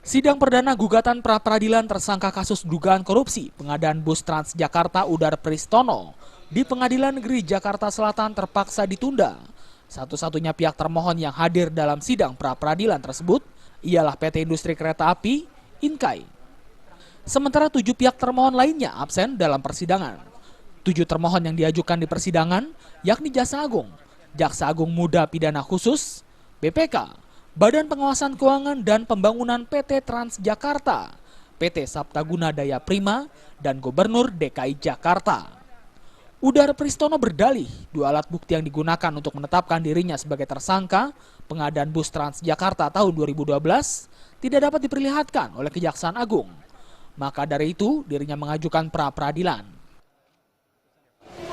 Sidang perdana gugatan pra-peradilan tersangka kasus dugaan korupsi pengadaan bus Transjakarta Udar Pristono di Pengadilan Negeri Jakarta Selatan terpaksa ditunda. Satu-satunya pihak termohon yang hadir dalam sidang pra-peradilan tersebut ialah PT Industri Kereta Api, Inkai. Sementara 7 pihak termohon lainnya absen dalam persidangan. 7 termohon yang diajukan di persidangan yakni Jaksa Agung Muda Pidana Khusus, BPK, Badan Pengawasan Keuangan dan Pembangunan PT Transjakarta, PT Saptaguna Daya Prima, dan Gubernur DKI Jakarta. Udar Pristono berdalih 2 alat bukti yang digunakan untuk menetapkan dirinya sebagai tersangka pengadaan bus Transjakarta tahun 2012 tidak dapat diperlihatkan oleh Kejaksaan Agung. Maka dari itu dirinya mengajukan pra-peradilan.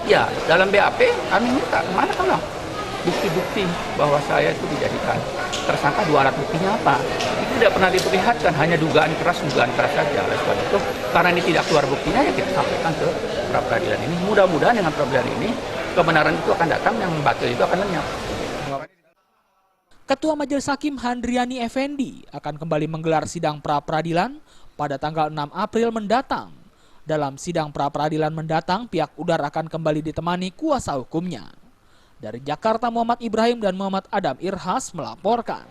Ya, dalam BAP kami minta mana tolong bukti-bukti bahwa saya itu dijadikan tersangka. 2 alat buktinya apa? Itu tidak pernah diperlihatkan, hanya dugaan keras saja. Oleh sebab itu, karena ini tidak keluar buktinya, ya kita sampaikan ke pra-peradilan ini. Mudah-mudahan dengan pra-peradilan ini kebenaran itu akan datang, yang batil itu akan lenyap. Ketua Majelis Hakim Handriani Effendi akan kembali menggelar sidang pra-peradilan pada tanggal 6 April mendatang. Dalam sidang pra-peradilan mendatang, pihak Udar akan kembali ditemani kuasa hukumnya. Dari Jakarta, Muhammad Ibrahim dan Muhammad Adam Irhas melaporkan.